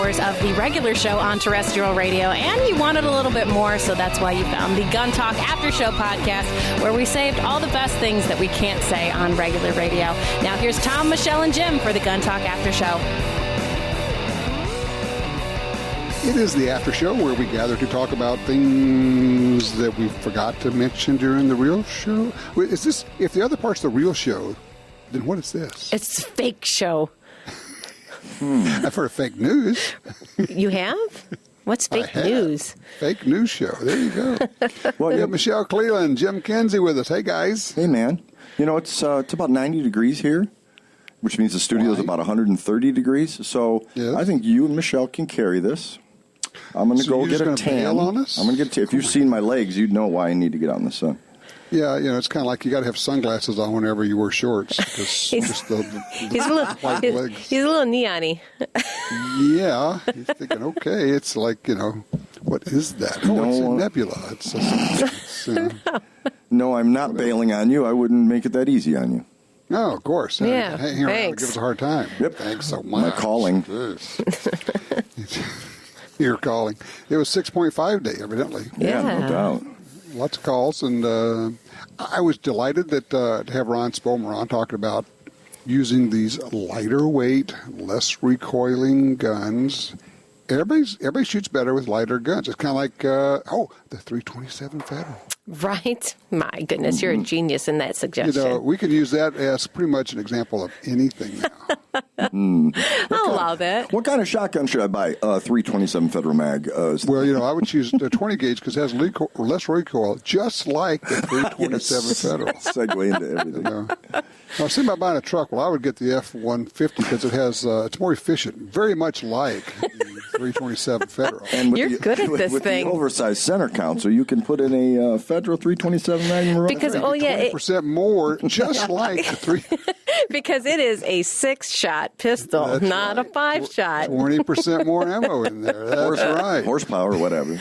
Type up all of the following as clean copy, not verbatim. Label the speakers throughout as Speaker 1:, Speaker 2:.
Speaker 1: hours of the regular show on terrestrial radio, and you wanted a little bit more, so that's why you found the Gun Talk After Show podcast, where we saved all the best things that we can't say on regular radio. Now here's Tom, Michelle, and Jim for the Gun Talk After Show.
Speaker 2: It is the after show where we gather to talk about things that we forgot to mention during the real show. Wait, is this, if the other part's the real show, then what is this?
Speaker 1: It's a fake show.
Speaker 2: I've heard of fake news.
Speaker 1: You have? What's fake news?
Speaker 2: Fake news show. There you go. Well, we have Michelle Cleland, Jim Kinsey with us. Hey, guys.
Speaker 3: Hey, man. You know, it's about 90 degrees here, which means the studio is about 130 degrees. So yes. I think you and Michelle can carry this. I'm going to go get a tan.
Speaker 2: On us?
Speaker 3: I'm going to get. If you've seen my legs, you'd know why I need to get out in the sun.
Speaker 2: Yeah, you know, it's kind of like you got to have sunglasses on whenever you wear shorts.
Speaker 1: He's a little neon-y.
Speaker 2: Yeah, he's thinking, okay, it's like, you know, what is that? Oh, it's a nebula.
Speaker 3: No, I'm not bailing on you. I wouldn't make it that easy on you.
Speaker 2: No, of course.
Speaker 1: Yeah,
Speaker 2: hang around and give us a hard time.
Speaker 3: Yep.
Speaker 2: Thanks so much.
Speaker 3: My calling.
Speaker 2: You're calling. It was 6.5 day, evidently.
Speaker 3: Yeah, no doubt.
Speaker 2: Lots of calls, and I was delighted that to have Ron Spomer on talking about using these lighter weight, less recoiling guns. Everybody shoots better with lighter guns. It's kind of like, the 327 Federal.
Speaker 1: Right? My goodness, you're a genius in that suggestion.
Speaker 2: You know, we can use that as pretty much an example of anything now.
Speaker 1: I'll allow that.
Speaker 3: What kind of shotgun should I buy? 327 Federal Mag.
Speaker 2: Well, you know, I would choose the 20 gauge because it has less recoil, just like the 327 Federal.
Speaker 3: Segue into everything.
Speaker 2: You know? I was thinking about buying a truck. Well, I would get the F-150 because it has it's more efficient, very much like the 327 Federal.
Speaker 3: And
Speaker 1: You're good at this
Speaker 3: with
Speaker 1: thing.
Speaker 3: With the oversized center console, you can put in a Federal 327 Magnum.
Speaker 1: Because
Speaker 2: 20% more, just like the 3.
Speaker 1: Because it is a 6-shot pistol,
Speaker 2: That's
Speaker 1: not
Speaker 2: right.
Speaker 1: a 5-shot.
Speaker 2: 20% more ammo in there. That's right.
Speaker 3: Horsepower, whatever.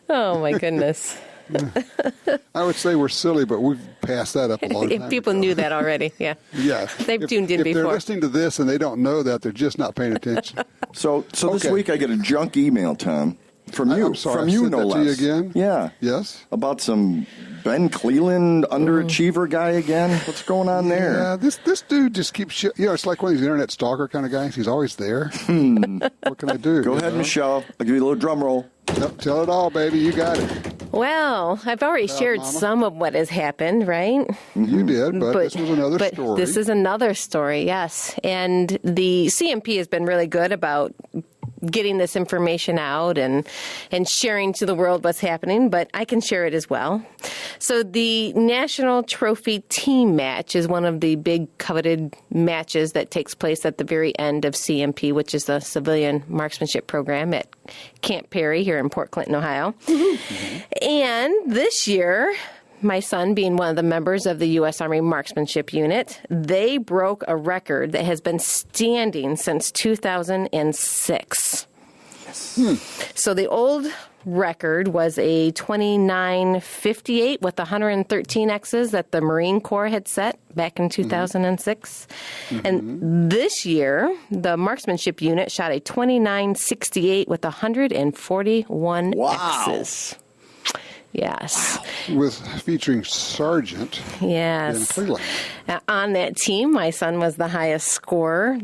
Speaker 1: Oh my goodness.
Speaker 2: I would say we're silly, but we've passed that up a long time
Speaker 1: If people
Speaker 2: ago.
Speaker 1: knew that already, yeah.
Speaker 2: Yeah.
Speaker 1: They've tuned in
Speaker 2: if
Speaker 1: before.
Speaker 2: If they're listening to this and they don't know that, they're just not paying attention.
Speaker 3: So this week I get a junk email, Tom, from you.
Speaker 2: I'm sorry,
Speaker 3: from
Speaker 2: I
Speaker 3: you,
Speaker 2: sent
Speaker 3: no
Speaker 2: that
Speaker 3: less.
Speaker 2: to you again?
Speaker 3: Yeah.
Speaker 2: Yes?
Speaker 3: About some Ben Cleland underachiever guy again. What's going on there?
Speaker 2: Yeah, this dude just keeps it's like one of these internet stalker kind of guys. He's always there. What can I do?
Speaker 3: Go ahead, Michelle. I'll give you a little drum roll.
Speaker 2: Tell it all, baby. You got it.
Speaker 1: Well, I've already shared some of what has happened, right?
Speaker 2: You did, but this was another story.
Speaker 1: This is another story, yes. And the CMP has been really good about getting this information out and sharing to the world what's happening, but I can share it as well. So the National Trophy Team Match is one of the big coveted matches that takes place at the very end of CMP, which is the Civilian Marksmanship Program at Camp Perry here in Port Clinton, Ohio. And this year, my son being one of the members of the U.S. Army Marksmanship Unit, they broke a record that has been standing since 2006. Yes. So the old record was a 29.58 with 113 X's that the Marine Corps had set back in 2006. And this year, the Marksmanship Unit shot a 29.68 with 141 X's. Yes.
Speaker 2: With featuring Sergeant.
Speaker 1: Yes.
Speaker 2: In Cleveland.
Speaker 1: On that team, my son was the highest scorer.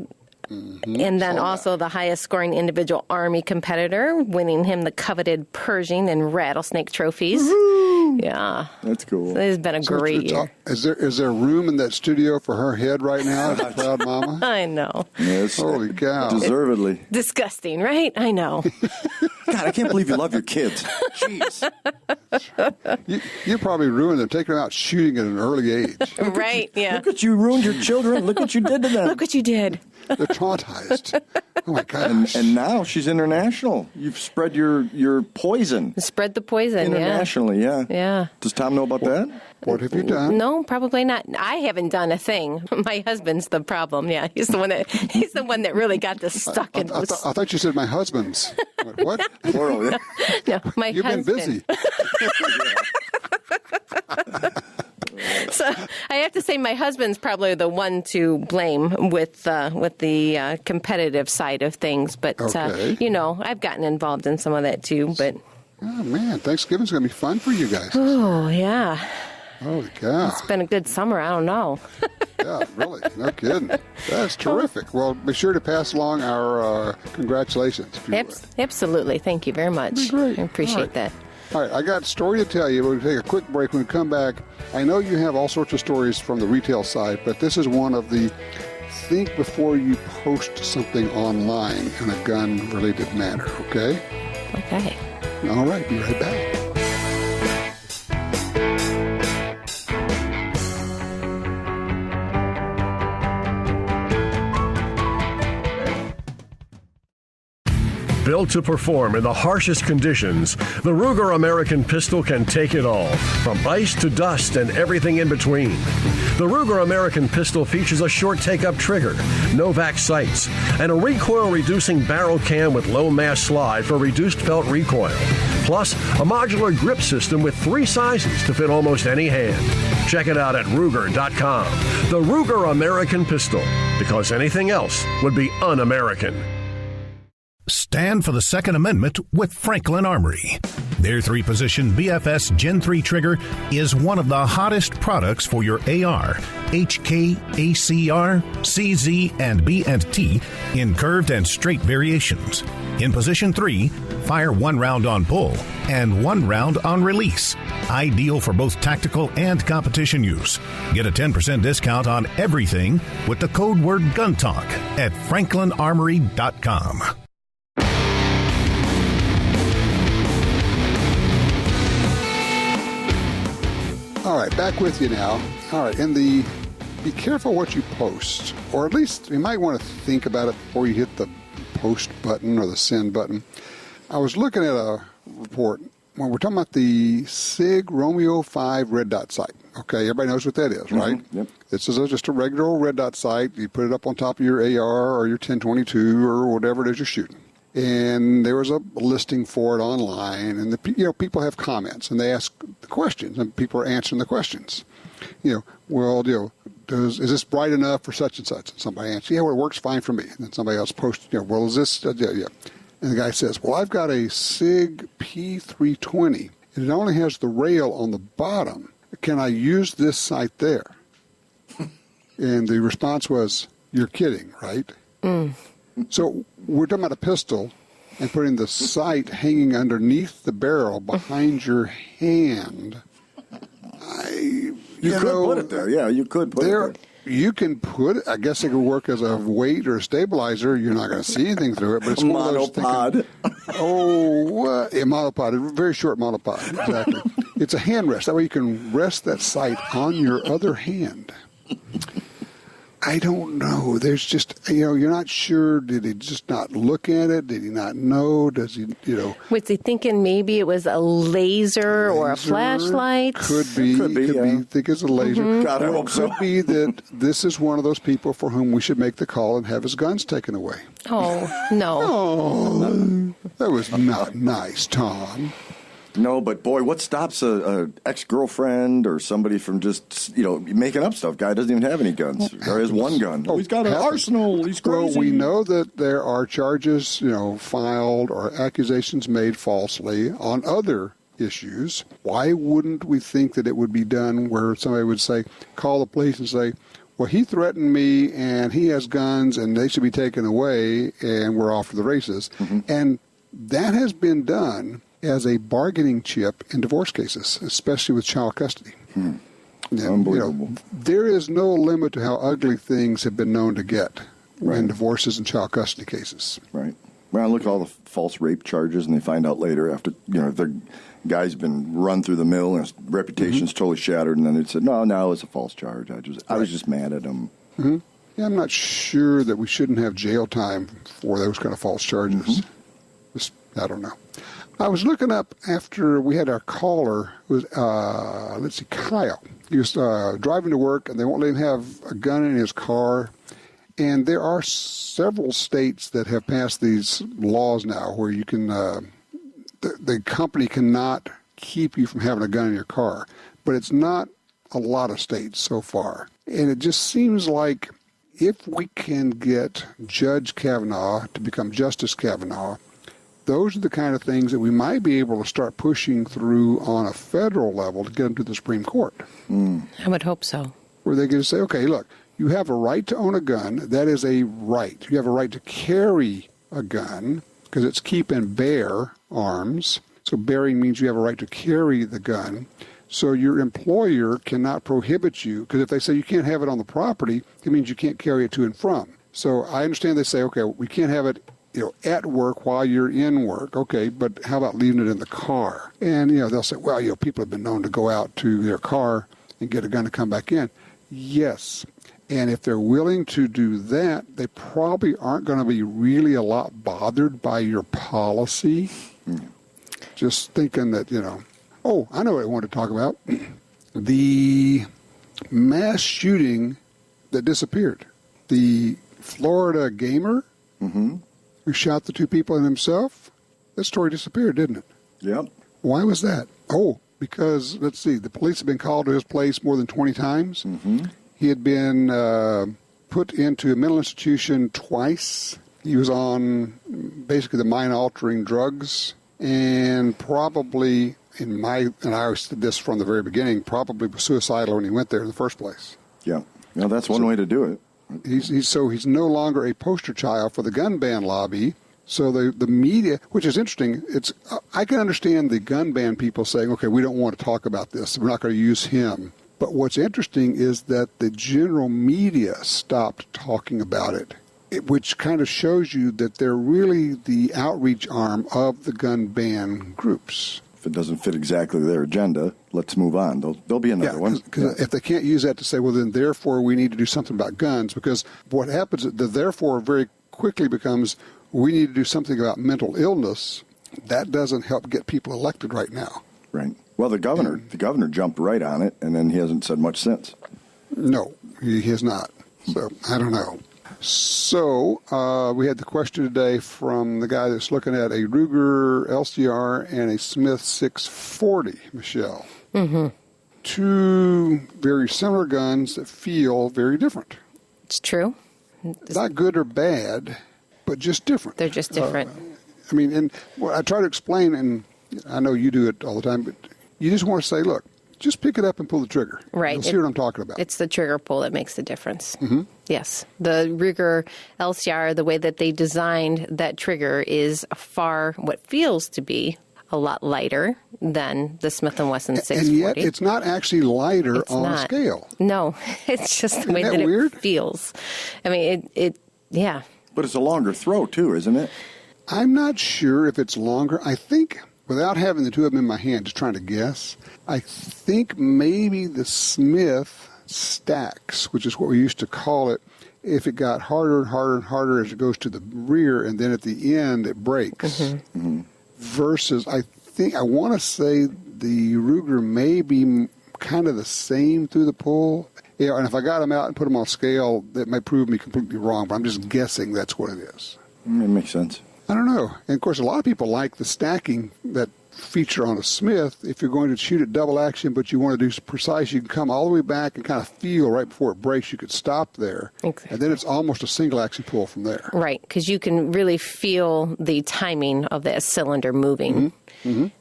Speaker 1: And then also the highest scoring individual Army competitor, winning him the coveted Pershing and Rattlesnake trophies. Woo-hoo! Yeah.
Speaker 3: That's cool.
Speaker 1: So it has been a great year.
Speaker 2: Is there room in that studio for her head right now as a proud mama?
Speaker 1: I know.
Speaker 3: Yes.
Speaker 2: Holy cow.
Speaker 3: Deservedly.
Speaker 1: Disgusting, right? I know.
Speaker 3: God, I can't believe you love your kids. Jeez.
Speaker 2: You probably ruined them, taking them out shooting at an early age.
Speaker 1: Right, yeah.
Speaker 3: Look at you ruined your children. Look what you did to them.
Speaker 1: Look what you did.
Speaker 2: They're traumatized. Oh, my gosh.
Speaker 3: And now she's international. You've spread your poison.
Speaker 1: Spread the poison,
Speaker 3: internationally, yeah.
Speaker 1: Yeah.
Speaker 3: Does Tom know about that?
Speaker 2: What have you done?
Speaker 1: No, probably not. I haven't done a thing. My husband's the problem. Yeah, he's the one that really got this stuck in.
Speaker 2: I thought you said my husband's. What?
Speaker 3: Plural, yeah.
Speaker 1: No, my
Speaker 2: You've
Speaker 1: husband.
Speaker 2: been busy.
Speaker 1: So I have to say say my husband's probably the one to blame with the competitive side of things. But, I've gotten involved in some of that too. But
Speaker 2: oh, man, Thanksgiving's going to be fun for you guys.
Speaker 1: Oh, yeah.
Speaker 2: Holy cow.
Speaker 1: It's been a good summer. I don't know.
Speaker 2: Yeah, really. No kidding. That's terrific. Well, be sure to pass along our congratulations. If you would.
Speaker 1: Absolutely. Thank you very much.
Speaker 2: That'd be great.
Speaker 1: I appreciate that.
Speaker 2: All right, I got a story to tell you. We'll take a quick break. When we come back, I know you have all sorts of stories from the retail side, but this is one of the think before you post something online in a gun-related manner, okay?
Speaker 1: Okay.
Speaker 2: All right, be right back.
Speaker 4: Built to perform in the harshest conditions, the Ruger American pistol can take it all, from ice to dust and everything in between. The Ruger American pistol features a short take-up trigger, Novak sights, and a recoil-reducing barrel cam with low mass slide for reduced felt recoil. Plus, a modular grip system with 3 sizes to fit almost any hand. Check it out at Ruger.com. The Ruger American pistol, because anything else would be un-American.
Speaker 5: Stand for the Second Amendment with Franklin Armory. Their 3-position BFS Gen 3 trigger is one of the hottest products for your AR, HK, ACR, CZ, and B&T in curved and straight variations. In position 3, fire 1 round on pull and 1 round on release. Ideal for both tactical and competition use. Get a 10% discount on everything with the code word GUNTALK at franklinarmory.com.
Speaker 2: All right, back with you now. All right, be careful what you post, or at least you might want to think about it before you hit the post button or the send button. I was looking at a report when we're talking about the SIG Romeo 5 red dot sight. Okay, everybody knows what that is, right?
Speaker 3: Yep.
Speaker 2: This is just a regular old red dot sight. You put it up on top of your AR or your 1022 or whatever it is you're shooting. And there was a listing for it online, and people have comments, and they ask the questions, and people are answering the questions. Is this bright enough for such and such? And somebody answers, yeah, well, it works fine for me. And then somebody else posts, well, is this, yeah. And the guy says, well, I've got a SIG P320, and it only has the rail on the bottom. Can I use this sight there? And the response was, you're kidding, right? So we're talking about a pistol and putting the sight hanging underneath the barrel behind your hand. You
Speaker 3: could put it there. Yeah, you could put it there.
Speaker 2: You can put it. I guess it could work as a weight or a stabilizer. You're not going to see anything through it, but it's one of those
Speaker 3: monopod.
Speaker 2: A monopod, a very short monopod. Exactly. It's a hand rest. That way you can rest that sight on your other hand. I don't know. There's just, you're not sure. Did he just not look at it? Did he not know? Does he,
Speaker 1: Was he thinking maybe it was a laser or a flashlight?
Speaker 2: Could be. Could be. Think it's a laser.
Speaker 3: God, I hope so.
Speaker 2: Could be that this is one of those people for whom we should make the call and have his guns taken away.
Speaker 1: Oh, no.
Speaker 2: Oh, that was not nice, Tom.
Speaker 3: No, but boy, what stops a ex-girlfriend or somebody from just, making up stuff? Guy doesn't even have any guns. Or has one gun. He's got an arsenal. He's crazy.
Speaker 2: Well, we know that there are charges, filed or accusations made falsely on other issues. Why wouldn't we think that it would be done where somebody would say, call the police and say, well, he threatened me and he has guns and they should be taken away and we're off to the races. Mm-hmm. And that has been done as a bargaining chip in divorce cases, especially with child custody.
Speaker 3: Unbelievable.
Speaker 2: There is no limit to how ugly things have been known to get in divorces and child custody cases.
Speaker 3: Right. Well, look at all the false rape charges, and they find out later after, the guy's been run through the mill and his reputation's totally shattered, and then they said, no, it's a false charge. I was just mad at him.
Speaker 2: Mm-hmm. Yeah, I'm not sure that we shouldn't have jail time for those kind of false charges. I don't know. I was looking up after we had our caller, it was, Kyle. He was driving to work, and they won't let him have a gun in his car. And there are several states that have passed these laws now where you can, the company cannot keep you from having a gun in your car. But it's not a lot of states so far. And it just seems like if we can get Judge Kavanaugh to become Justice Kavanaugh, those are the kind of things that we might be able to start pushing through on a federal level to get them to the Supreme Court.
Speaker 1: I would hope so.
Speaker 2: Where they can say, okay, look, you have a right to own a gun. That is a right. You have a right to carry a gun because it's keep and bear arms. So bearing means you have a right to carry the gun. So your employer cannot prohibit you, because if they say you can't have it on the property, it means you can't carry it to and from. So I understand they say, okay, we can't have it at work while you're in work. Okay, but how about leaving it in the car? And, they'll say, well, people have been known to go out to their car and get a gun and come back in. Yes. And if they're willing to do that, they probably aren't going to be really a lot bothered by your policy. Just thinking that, Oh, I know what I want to talk about. The mass shooting that disappeared. The Florida gamer who shot the two people and himself. That story disappeared, didn't it?
Speaker 3: Yep.
Speaker 2: Why was that? Oh, because, let's see, the police have been called to his place more than 20 times. He had been put into a mental institution twice. He was on basically the mind-altering drugs, and probably, and I said this from the very beginning, probably was suicidal when he went there in the first place.
Speaker 3: Yeah. That's one way to do it.
Speaker 2: He's no longer a poster child for the gun ban lobby. So the media, which is interesting, I can understand the gun ban people saying, okay, we don't want to talk about this. We're not going to use him. But what's interesting is that the general media stopped talking about it, which kind of shows you that they're really the outreach arm of the gun ban groups.
Speaker 3: If it doesn't fit exactly their agenda, let's move on. There'll be another one.
Speaker 2: Because if they can't use that to say, well, then therefore we need to do something about guns, because what happens, the therefore very quickly becomes, we need to do something about mental illness. That doesn't help get people elected right now.
Speaker 3: Right. Well, the governor jumped right on it, and then he hasn't said much since.
Speaker 2: No, he has not. So I don't know. So we had the question today from the guy that's looking at a Ruger LCR and a Smith 640, Michelle. Two very similar guns that feel very different.
Speaker 1: It's true.
Speaker 2: Not good or bad, but just different.
Speaker 1: They're just different.
Speaker 2: And what I try to explain, and I know you do it all the time, but you just want to say, look, just pick it up and pull the trigger.
Speaker 1: Right.
Speaker 2: You'll see what I'm talking about.
Speaker 1: It's the trigger pull that makes the difference. Yes. The Ruger LCR, the way that they designed that trigger is what feels to be a lot lighter than the Smith & Wesson 640.
Speaker 2: And yet it's not actually lighter on a scale.
Speaker 1: No, it's just the way that
Speaker 2: weird?
Speaker 1: It feels. I mean, yeah.
Speaker 3: But it's a longer throw, too, isn't it?
Speaker 2: I'm not sure if it's longer. I think, without having the two of them in my hand, just trying to guess, I think maybe the Smith stacks, which is what we used to call it, if it got harder and harder and harder as it goes to the rear, and then at the end it breaks. Versus, I want to say the Ruger may be kind of the same through the pull. Yeah, and if I got them out and put them on scale, that may prove me completely wrong, but I'm just guessing that's what it is.
Speaker 3: It makes sense.
Speaker 2: I don't know. And, of course, a lot of people like the stacking that feature on a Smith. If you're going to shoot at double action, but you want to do precise, you can come all the way back and kind of feel right before it breaks. You could stop there.
Speaker 1: Exactly.
Speaker 2: And then it's almost a single action pull from there.
Speaker 1: Right, because you can really feel the timing of that cylinder moving.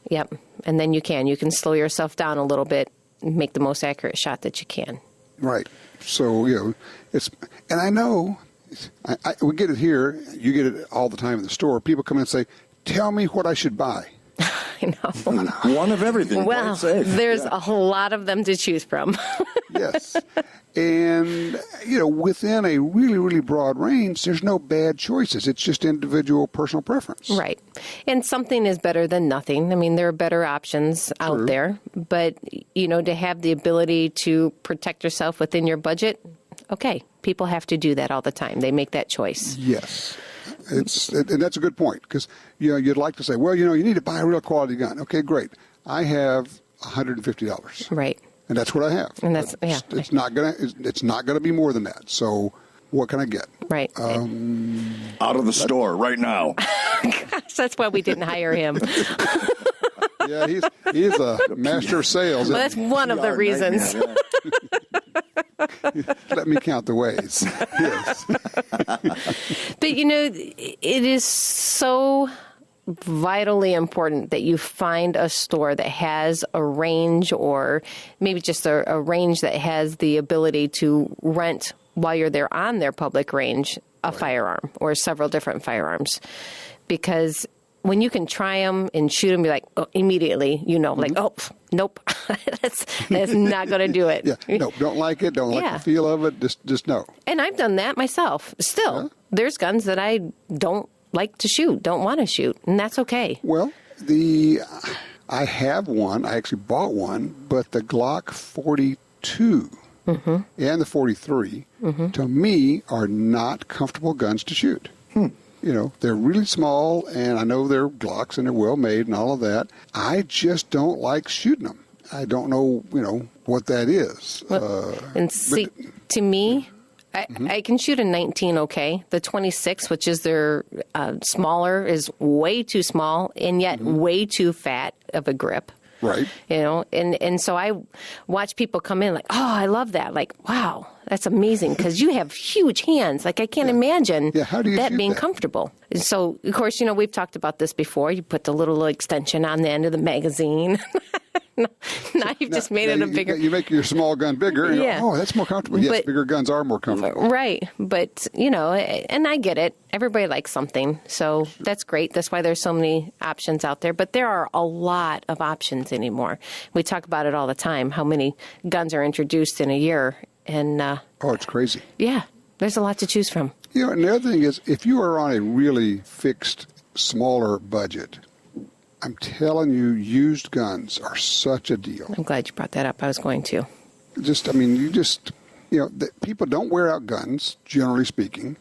Speaker 1: Yep. And then you can slow yourself down a little bit and make the most accurate shot that you can.
Speaker 2: Right. So, and I know, we get it here, you get it all the time in the store. People come in and say, tell me what I should buy.
Speaker 1: I know.
Speaker 3: One of everything.
Speaker 1: Well, there's a whole lot of them to choose from.
Speaker 2: Yes. And, within a really, really broad range, there's no bad choices. It's just individual personal preference.
Speaker 1: Right. And something is better than nothing. I mean, there are better options out there. But, to have the ability to protect yourself within your budget, okay, people have to do that all the time. They make that choice.
Speaker 2: Yes. And that's a good point, because you'd like to say, well, you need to buy a real quality gun. Okay, great. I have $150.
Speaker 1: Right.
Speaker 2: And that's what I have.
Speaker 1: And that's
Speaker 2: it's not gonna be more than that. So what can I get?
Speaker 1: Right.
Speaker 3: Out of the store right now.
Speaker 1: Gosh, that's why we didn't hire him.
Speaker 2: Yeah, he's a master of sales.
Speaker 1: Well, that's one of the reasons.
Speaker 2: Let me count the ways. Yes.
Speaker 1: But, it is so vitally important that you find a store that has a range, or maybe just a range that has the ability to rent while you're there on their public range a firearm or several different firearms. Because when you can try them and shoot them, you're like, immediately, oh, nope, that's not going to do it.
Speaker 2: Yeah, no, don't like it, don't like the feel of it, just no.
Speaker 1: And I've done that myself. Still, there's guns that I don't like to shoot, don't want to shoot, and that's okay.
Speaker 2: Well, I have one. I actually bought one, but the Glock 42 and the 43, to me, are not comfortable guns to shoot. They're really small, and I know they're Glocks and they're well made and all of that. I just don't like shooting them. I don't know, what that is.
Speaker 1: Well, to me, I can shoot a 19 okay. The 26, which is their smaller, is way too small and yet way too fat of a grip.
Speaker 2: Right.
Speaker 1: And so I watch people come in like, oh, I love that. Like, wow, that's amazing, because you have huge hands. Like, I can't imagine that being comfortable. And so, of course, we've talked about this before. You put the little extension on the end of the magazine. Now you've just made it a bigger...
Speaker 2: You make your small gun bigger, and that's more comfortable. Yes, bigger guns are more comfortable.
Speaker 1: Right. But, and I get it. Everybody likes something. So that's great. That's why there's so many options out there. But there are a lot of options anymore. We talk about it all the time, how many guns are introduced in a year. And
Speaker 2: it's crazy.
Speaker 1: Yeah. There's a lot to choose from.
Speaker 2: And the other thing is, if you are on a really fixed, smaller budget, I'm telling you, used guns are such a deal.
Speaker 1: I'm glad you brought that up. I was going to.
Speaker 2: People don't wear out guns, generally speaking.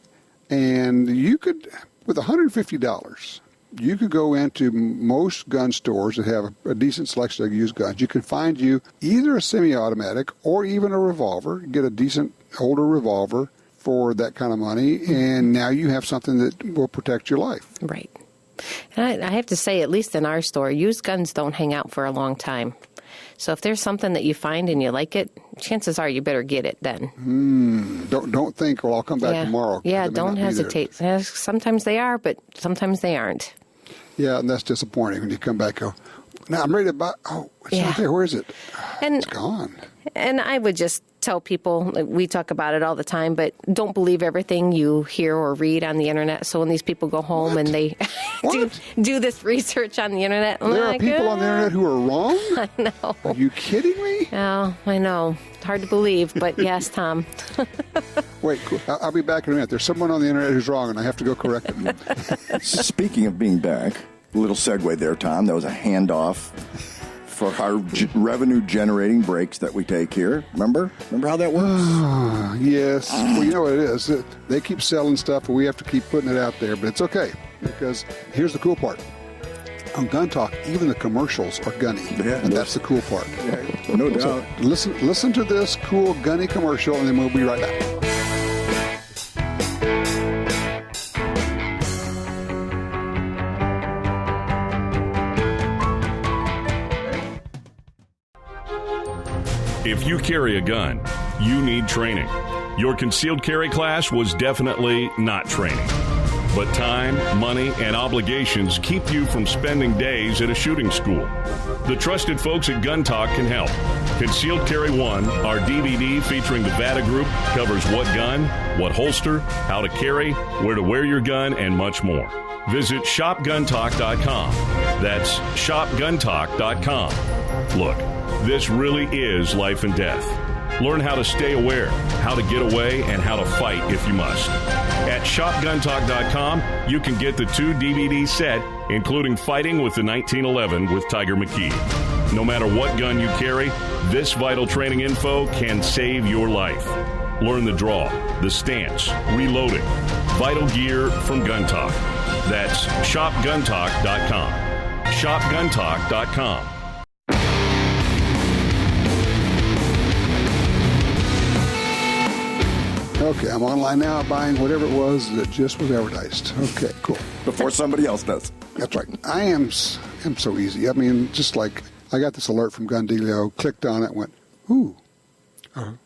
Speaker 2: And you could, with $150, you could go into most gun stores that have a decent selection of used guns. You can find you either a semi-automatic or even a revolver. Get a decent older revolver for that kind of money, and now you have something that will protect your life.
Speaker 1: Right. And I have to say, at least in our store, used guns don't hang out for a long time. So if there's something that you find and you like it, chances are you better get it then.
Speaker 2: Don't think, well, I'll come back tomorrow.
Speaker 1: Yeah, don't hesitate. Sometimes they are, but sometimes they aren't.
Speaker 2: Yeah, and that's disappointing when you come back and go, now I'm ready to buy. Oh, it's not there. Where is it? It's gone.
Speaker 1: And I would just tell people, we talk about it all the time, but don't believe everything you hear or read on the internet. So when these people go home and they do this research on the internet,
Speaker 2: there are people on the internet who are wrong?
Speaker 1: I know.
Speaker 2: Are you kidding me?
Speaker 1: Oh, I know. Hard to believe, but yes, Tom.
Speaker 2: Wait, I'll be back in a minute. There's someone on the internet who's wrong, and I have to go correct them.
Speaker 3: Speaking of being back, a little segue there, Tom. That was a handoff for our revenue-generating breaks that we take here. Remember how that works?
Speaker 2: Yes. Well, you know what it is. They keep selling stuff, and we have to keep putting it out there. But it's okay, because here's the cool part. On Gun Talk, even the commercials are gunny, and that's the cool part.
Speaker 3: Yeah, no doubt.
Speaker 2: So listen to this cool gunny commercial, and then we'll be right back.
Speaker 6: If you carry a gun, you need training. Your concealed carry class was definitely not training. But time, money, and obligations keep you from spending days at a shooting school. The trusted folks at Gun Talk can help. Concealed Carry 1, our DVD featuring the VADA Group, covers what gun, what holster, how to carry, where to wear your gun, and much more. Visit shopguntalk.com. That's shopguntalk.com. Look, this really is life and death. Learn how to stay aware, how to get away, and how to fight if you must. At shopguntalk.com, you can get the 2 DVD set, including Fighting with the 1911 with Tiger McKee. No matter what gun you carry, this vital training info can save your life. Learn the draw, the stance, reloading, vital gear from Gun Talk. That's shopguntalk.com. shopguntalk.com.
Speaker 2: Okay, I'm online now buying whatever it was that just was advertised. Okay, cool.
Speaker 3: Before somebody else does.
Speaker 2: That's right. I am so easy. I mean, just like I got this alert from Gun Dealio, clicked on it, went, ooh,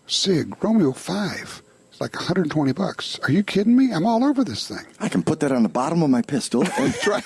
Speaker 2: SIG Romeo 5. It's like $120. Are you kidding me? I'm all over this thing.
Speaker 3: I can put that on the bottom of my pistol.
Speaker 2: That's right.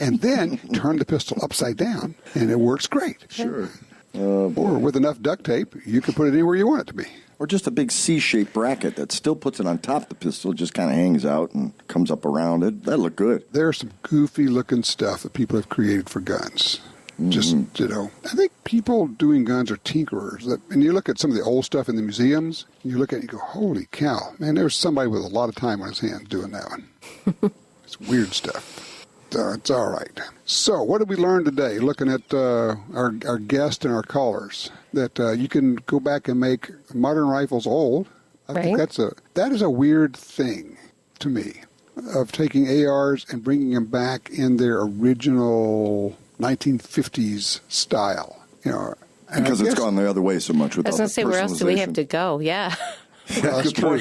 Speaker 2: And then turn the pistol upside down, and it works great.
Speaker 3: Sure.
Speaker 2: Or with enough duct tape, you can put it anywhere you want it to be.
Speaker 3: Or just a big C-shaped bracket that still puts it on top of the pistol, just kind of hangs out and comes up around it. That'd look good.
Speaker 2: There's some goofy-looking stuff that people have created for guns. Just, I think people doing guns are tinkerers. And you look at some of the old stuff in the museums, and you look at it and you go, holy cow. Man, there was somebody with a lot of time on his hands doing that one. It's weird stuff. It's all right. So what did we learn today, looking at our guest and our callers? That you can go back and make modern rifles old. I think that is a weird thing to me, of taking ARs and bringing them back in their original 1950s style.
Speaker 3: Because it's gone the other way so much with
Speaker 1: I was going to say, where else do we have to go? Yeah.
Speaker 2: Well, that's true.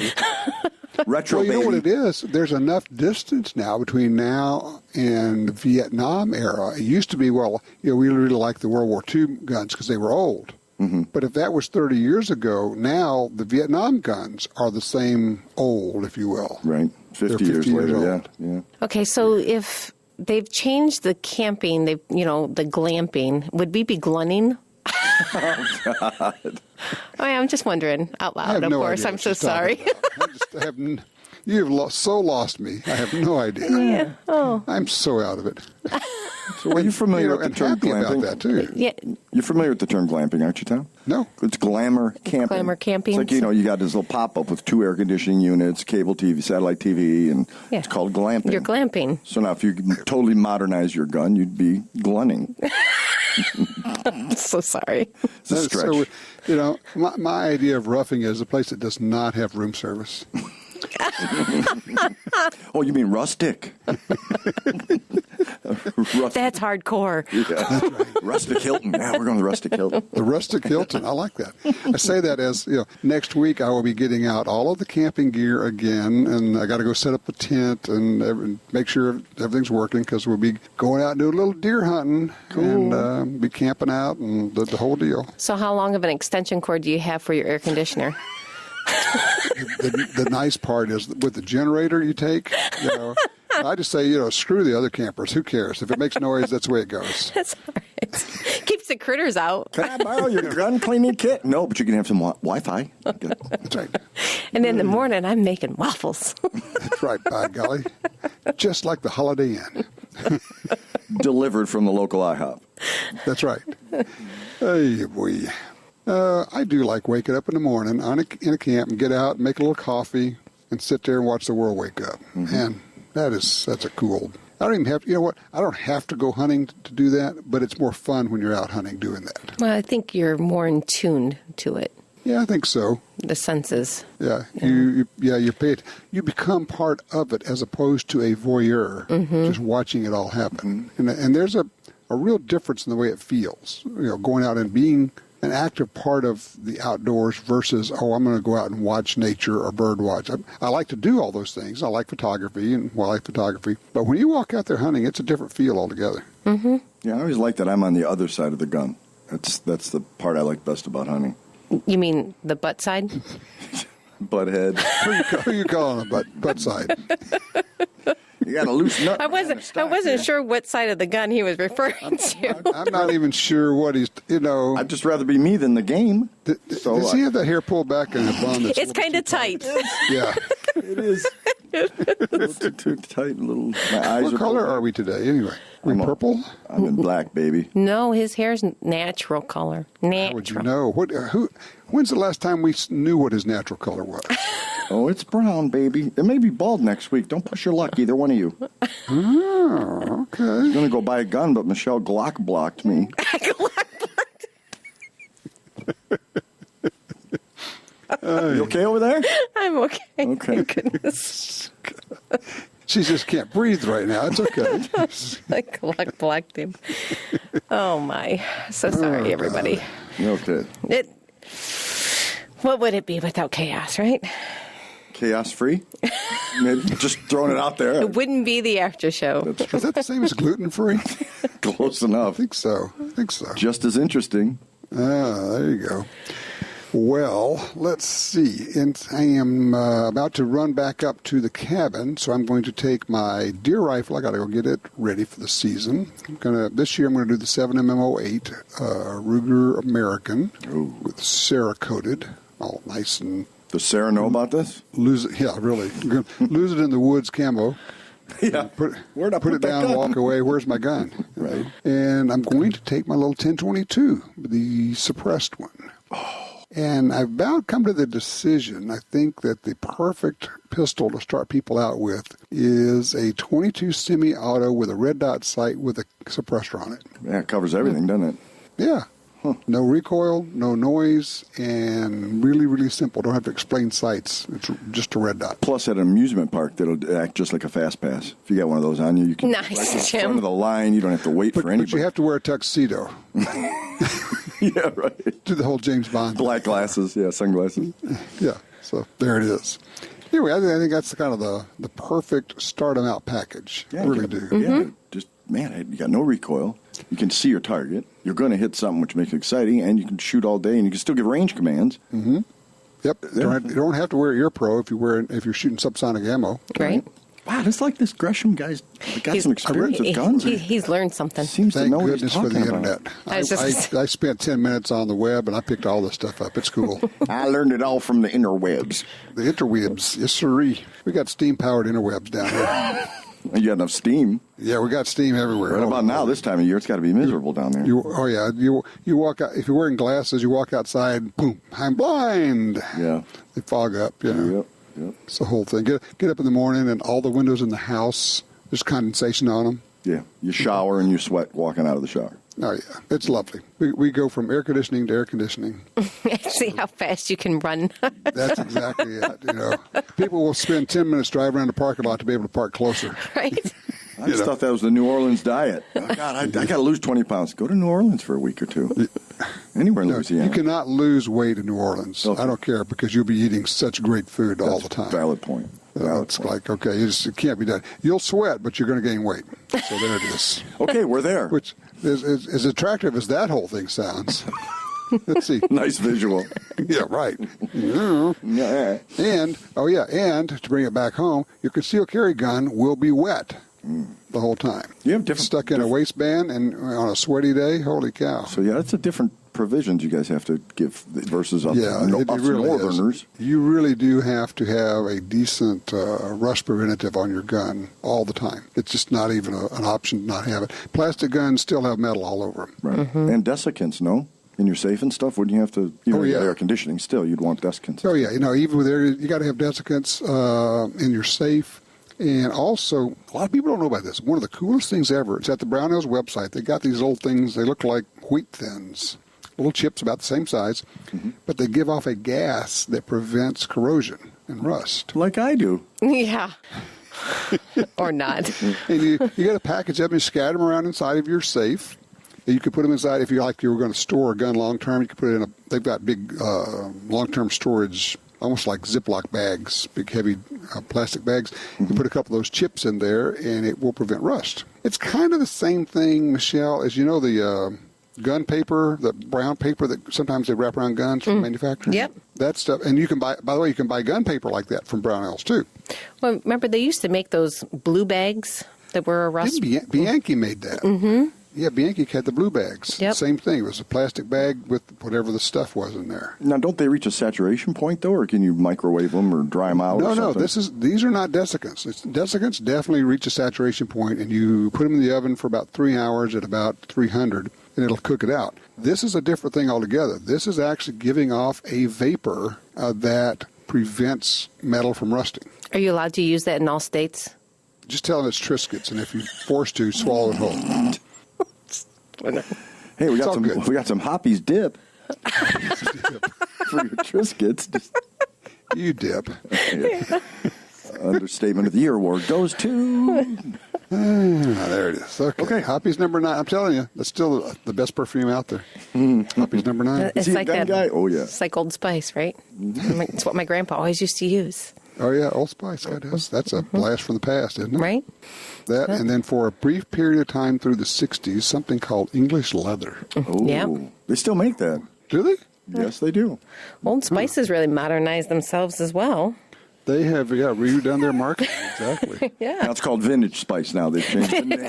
Speaker 3: Retro,
Speaker 2: well, you know what it is? There's enough distance now between now and the Vietnam era. It used to be, we really liked the World War II guns because they were old. Mm-hmm. But if that was 30 years ago, now the Vietnam guns are the same old, if you will.
Speaker 3: Right. 50 years later, yeah.
Speaker 1: Okay, so if they've changed the camping, the glamping, would we be glunning?
Speaker 3: Oh, God.
Speaker 1: I'm just wondering out loud, of course. I'm so sorry.
Speaker 2: You have so lost me. I have no idea.
Speaker 1: Yeah. Oh.
Speaker 2: I'm so out of it.
Speaker 3: So are you familiar with the term glamping?
Speaker 2: About that, too.
Speaker 1: Yeah.
Speaker 3: You're familiar with the term glamping, aren't you, Tom?
Speaker 2: No.
Speaker 3: It's glamour camping.
Speaker 1: Glamour camping.
Speaker 3: It's like, you got this little pop-up with 2 air conditioning units, cable TV, satellite TV, and it's called glamping.
Speaker 1: You're glamping.
Speaker 3: So now if you totally modernize your gun, you'd be glunning.
Speaker 1: I'm so sorry.
Speaker 3: It's a stretch.
Speaker 2: So, my idea of roughing is a place that does not have room service.
Speaker 3: Oh, you mean rustic?
Speaker 1: That's hardcore.
Speaker 3: Yeah. Right. Rustic Hilton. Yeah, we're going to the Rustic Hilton.
Speaker 2: The Rustic Hilton. I like that. I say that as, next week I will be getting out all of the camping gear again, and I got to go set up a tent and make sure everything's working, because we'll be going out and doing a little deer hunting. Cool. And be camping out and the whole deal.
Speaker 1: So how long of an extension cord do you have for your air conditioner?
Speaker 2: The nice part is with the generator you take, I just say, screw the other campers. Who cares? If it makes noise, that's the way it goes.
Speaker 1: That's all right. Keeps the critters out.
Speaker 3: Can I borrow your gun cleaning kit? No, but you can have some Wi-Fi.
Speaker 2: That's right.
Speaker 1: And in the morning, I'm making waffles.
Speaker 2: That's right, by golly. Just like the Holiday Inn.
Speaker 3: Delivered from the local IHOP.
Speaker 2: That's right. Hey, boy. I do like waking up in the morning in a camp and get out and make a little coffee and sit there and watch the world wake up. Mm-hmm. And that's a cool. I don't even have, I don't have to go hunting to do that, but it's more fun when you're out hunting doing that.
Speaker 1: Well, I think you're more in tune to it.
Speaker 2: Yeah, I think so.
Speaker 1: The senses.
Speaker 2: Yeah, you become part of it as opposed to a voyeur, just watching it all happen. And there's a real difference in the way it feels. Going out and being an active part of the outdoors versus, I'm going to go out and watch nature or bird watch. I like to do all those things. I like photography and wildlife photography. But when you walk out there hunting, it's a different feel altogether.
Speaker 1: Mm-hmm.
Speaker 3: Yeah, I always like that I'm on the other side of the gun. That's the part I like best about hunting.
Speaker 1: You mean the butt side?
Speaker 3: Butt head.
Speaker 2: Who you calling a butt side?
Speaker 3: You got a loose nut.
Speaker 1: I wasn't sure what side of the gun he was referring to.
Speaker 2: I'm not even sure what he's,
Speaker 3: I'd just rather be me than the game.
Speaker 2: Does he have that hair pulled back in a bun?
Speaker 1: It's kind of tight.
Speaker 2: Yeah.
Speaker 3: It is. A little too tight. My eyes
Speaker 2: what color are we today, anyway? We purple?
Speaker 3: I'm in black, baby.
Speaker 1: No, his hair's natural color. Natural.
Speaker 2: How would you know? When's the last time we knew what his natural color was?
Speaker 3: Oh, it's brown, baby. It may be bald next week. Don't push your luck, either one of you.
Speaker 2: Oh, okay.
Speaker 3: I was going to go buy a gun, but Michelle Glock blocked me. You okay over there?
Speaker 1: I'm okay.
Speaker 3: Okay.
Speaker 1: Thank goodness.
Speaker 2: She just can't breathe right now. It's okay.
Speaker 1: Like Glock blocked him. Oh, my. So sorry, everybody.
Speaker 3: Okay.
Speaker 1: What would it be without chaos, right?
Speaker 3: Chaos free? Maybe just throwing it out there.
Speaker 1: It wouldn't be the after show.
Speaker 2: Is that the same as gluten free?
Speaker 3: Close enough.
Speaker 2: I think so.
Speaker 3: Just as interesting.
Speaker 2: Ah, there you go. Well, let's see. And I am about to run back up to the cabin, so I'm going to take my deer rifle. I got to go get it ready for the season. This year I'm going to do the 7mm08 Ruger American with Sarah coated, all nice and.
Speaker 3: Does Sarah know about this?
Speaker 2: Lose it, yeah, really. Lose it in the woods camo.
Speaker 3: Yeah.
Speaker 2: Put it down, walk away. Where's my gun?
Speaker 3: Right.
Speaker 2: And I'm going to take my little 1022, the suppressed one. Oh. And I've about come to the decision, I think that the perfect pistol to start people out with is a 22 semi-auto with a red dot sight with a suppressor on it.
Speaker 3: Yeah, it covers everything, doesn't it?
Speaker 2: Yeah. Huh. No recoil, no noise, and really, really simple. Don't have to explain sights. It's just a red dot.
Speaker 3: Plus, at an amusement park, that'll act just like a fast pass. If you got one of those on you, you can
Speaker 1: nice,
Speaker 3: right in
Speaker 1: Jim.
Speaker 3: front of the line. You don't have to wait for anybody.
Speaker 2: But you have to wear a tuxedo.
Speaker 3: Yeah, right.
Speaker 2: Do the whole James Bond.
Speaker 3: Black glasses, yeah, sunglasses.
Speaker 2: Yeah, so there it is. Anyway, I think that's kind of the perfect start 'em out package.
Speaker 3: Yeah,
Speaker 2: I really do.
Speaker 3: Yeah, just, man, you got no recoil. You can see your target. You're going to hit something, which makes it exciting, and you can shoot all day, and you can still give range commands.
Speaker 2: Mm-hmm. Yep. You don't have to wear Ear Pro if you're shooting subsonic ammo.
Speaker 1: Right.
Speaker 3: Wow, it's like this Gresham guy's got some experience with guns.
Speaker 1: He's learned something.
Speaker 3: Seems
Speaker 2: Thank
Speaker 3: to know
Speaker 2: goodness
Speaker 3: what
Speaker 2: for
Speaker 3: he's
Speaker 2: the
Speaker 3: talking
Speaker 2: internet.
Speaker 3: about.
Speaker 2: I spent 10 minutes on the web, and I picked all this stuff up. It's cool.
Speaker 3: I learned it all from the interwebs.
Speaker 2: The interwebs, yes sirree. We got steam-powered interwebs down here.
Speaker 3: You got enough steam.
Speaker 2: Yeah, we got steam everywhere.
Speaker 3: Right about now, this time of year, it's got to be miserable down there.
Speaker 2: You walk out, if you're wearing glasses, you walk outside, boom, I'm blind.
Speaker 3: Yeah.
Speaker 2: They fog up, you know.
Speaker 3: Yep.
Speaker 2: It's the whole thing. Get up in the morning, and all the windows in the house, there's condensation on them.
Speaker 3: Yeah. You shower and you sweat walking out of the shower.
Speaker 2: Oh, yeah. It's lovely. We go from air conditioning to air conditioning.
Speaker 1: See how fast you can run.
Speaker 2: That's exactly it. You know, people will spend 10 minutes driving around the parking lot to be able to park closer.
Speaker 1: Right.
Speaker 3: I just thought that was the New Orleans diet. Oh, God, I got to lose 20 pounds. Go to New Orleans for a week or two. Anywhere in Louisiana.
Speaker 2: You cannot lose weight in New Orleans.
Speaker 3: Okay.
Speaker 2: I don't care, because you'll be eating such great food all the time.
Speaker 3: Valid point.
Speaker 2: It's like, okay, it can't be done. You'll sweat, but you're going to gain weight. So there it is.
Speaker 3: Okay, we're there.
Speaker 2: Which is as attractive as that whole thing sounds. Let's see.
Speaker 3: Nice visual.
Speaker 2: Yeah, right. Yeah. And to bring it back home, your concealed carry gun will be wet the whole time.
Speaker 3: You have different
Speaker 2: stuck in a waistband and on a sweaty day. Holy cow!
Speaker 3: So yeah, that's a different provisions you guys have to give versus us,
Speaker 2: it really
Speaker 3: northerners.
Speaker 2: Is. You really do have to have a decent rust preventative on your gun all the time. It's just not even an option to not have it. Plastic guns still have metal all over them.
Speaker 3: Right.
Speaker 1: Mm-hmm.
Speaker 3: And desiccants, no? In your safe and stuff, wouldn't you have to, air conditioning still, you'd want desiccants.
Speaker 2: Oh, yeah. Even with air, you got to have desiccants in your safe. And also, a lot of people don't know about this. One of the coolest things ever, it's at the Brownells website. They got these little things, they look like wheat thins. Little chips about the same size, but they give off a gas that prevents corrosion and rust.
Speaker 3: Like I do.
Speaker 1: Yeah. Or not.
Speaker 2: And you get a package of them, you scatter them around inside of your safe. And you could put them inside if you were going to store a gun long term. You could put it in they've got big long term storage, almost like Ziploc bags, big heavy plastic bags. You put a couple of those chips in there, and it will prevent rust. It's kind of the same thing, Michelle, as the gun paper, the brown paper that sometimes they wrap around guns from manufacturing.
Speaker 1: Yep.
Speaker 2: That stuff. And you can buy, by the way, you can buy gun paper like that from Brownells too.
Speaker 1: Well, remember they used to make those blue bags that were a rust.
Speaker 2: Bianchi made that. Mm-hmm. Yeah, Bianchi had the blue bags.
Speaker 1: Yep.
Speaker 2: Same thing. It was a plastic bag with whatever the stuff was in there.
Speaker 3: Now, don't they reach a saturation point, though, or can you microwave them or dry them out?
Speaker 2: No. These are not desiccants. Desiccants definitely reach a saturation point, and you put them in the oven for about 3 hours at about 300, and it'll cook it out. This is a different thing altogether. This is actually giving off a vapor that prevents metal from rusting.
Speaker 1: Are you allowed to use that in all states?
Speaker 2: Just tell them it's Triscuits, and if you're forced to, swallow it whole.
Speaker 3: Hey, we got
Speaker 2: It's
Speaker 3: some Hoppy's dip for your Triscuits.
Speaker 2: You dip.
Speaker 3: Understatement of the Year award goes to...
Speaker 2: There it is. Okay. Hoppy's number 9. I'm telling you, that's still the best perfume out there. Hoppy's number 9.
Speaker 1: It's
Speaker 3: he a
Speaker 1: like
Speaker 3: gun
Speaker 1: that
Speaker 3: guy? Oh, yeah.
Speaker 1: It's like Old Spice, right? It's what my grandpa always used to use.
Speaker 2: Oh, yeah, Old Spice. That's a blast from the past, isn't it?
Speaker 1: Right.
Speaker 2: That, and then for a brief period of time through the 60s, something called English leather.
Speaker 3: Oh,
Speaker 1: Yep.
Speaker 3: They still make that.
Speaker 2: Do they?
Speaker 3: Yes, they do.
Speaker 1: Old Spice has really modernized themselves as well.
Speaker 2: They have, redone their marketing. Exactly.
Speaker 1: Yeah.
Speaker 3: Now it's called Vintage Spice now. They've changed the name.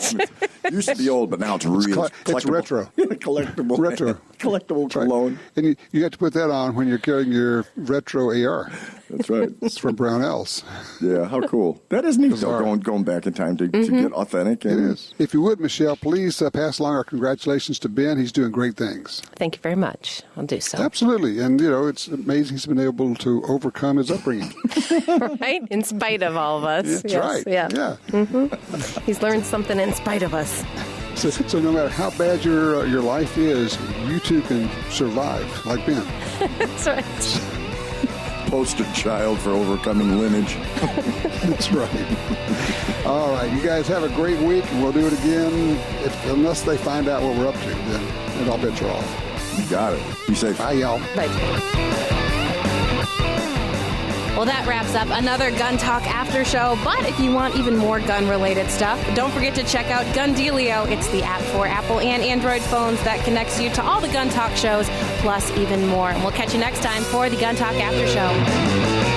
Speaker 3: It used to be old, but now it's real.
Speaker 2: It's retro.
Speaker 3: Collectible.
Speaker 2: Retro.
Speaker 3: Collectible cologne.
Speaker 2: And you have to put that on when you're carrying your retro AR.
Speaker 3: That's right.
Speaker 2: It's from Brownells.
Speaker 3: Yeah, how cool. That is neat,
Speaker 2: Bizarre.
Speaker 3: though, going back in time to get authentic.
Speaker 2: It is. If you would, Michelle, please pass along our congratulations to Ben. He's doing great things.
Speaker 1: Thank you very much. I'll do so.
Speaker 2: Absolutely. And, it's amazing he's been able to overcome his upbringing.
Speaker 1: Right? In spite of all of us.
Speaker 2: That's
Speaker 1: yes.
Speaker 2: right.
Speaker 1: Yeah. He's learned something in spite of us.
Speaker 2: So no matter how bad your life is, you too can survive like Ben.
Speaker 1: That's right.
Speaker 3: Poster child for overcoming lineage.
Speaker 2: That's right. All right. You guys have a great week, and we'll do it again. Unless they find out what we're up to, then all bets are off.
Speaker 3: You got it. Be safe.
Speaker 2: Bye, y'all.
Speaker 1: Bye.
Speaker 7: Well, that wraps up another Gun Talk After Show. But if you want even more gun-related stuff, don't forget to check out Gun Dealio. It's the app for Apple and Android phones that connects you to all the Gun Talk shows, plus even more. And we'll catch you next time for the Gun Talk After Show.